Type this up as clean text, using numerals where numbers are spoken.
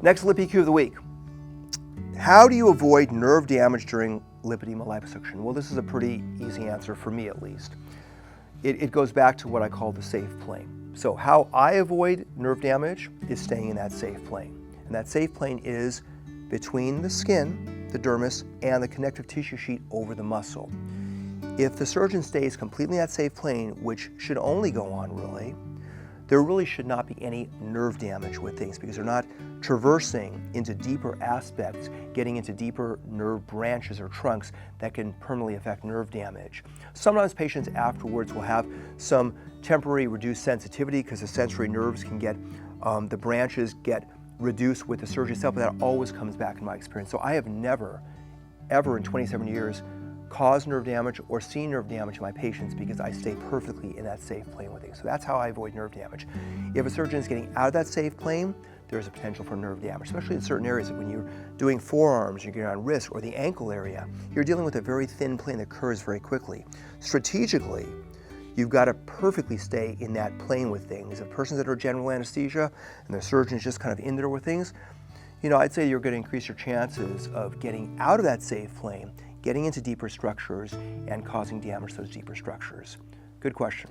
Next Lippy Q of the week. How do you avoid nerve damage during lipedema liposuction? Well, this is a pretty easy answer for me at least. It goes back to what I call the safe plane. So how I avoid nerve damage is staying in that safe plane. And that safe plane is between the skin, the dermis, and the connective tissue sheet over the muscle. If the surgeon stays completely in that safe plane, which should only go on really, there really should not be any nerve damage with things because they're not traversing into deeper aspects, getting into deeper nerve branches or trunks that can permanently affect nerve damage. Sometimes patients afterwards will have some temporary reduced sensitivity because the sensory nerves can get, the branches get reduced with the surgery itself, but that always comes back in my experience. So I have never, ever in 27 years cause nerve damage or see nerve damage in my patients because I stay perfectly in that safe plane with things. So that's how I avoid nerve damage. If a surgeon is getting out of that safe plane, there's a potential for nerve damage, especially in certain areas. Like when you're doing forearms, you're getting on wrist or the ankle area, you're dealing with a very thin plane that curves very quickly. Strategically, you've got to perfectly stay in that plane with things. If persons that are general anesthesia and the surgeon's just kind of in there with things, I'd say you're going to increase your chances of getting out of that safe plane, getting into deeper structures, and causing damage to those deeper structures. Good question.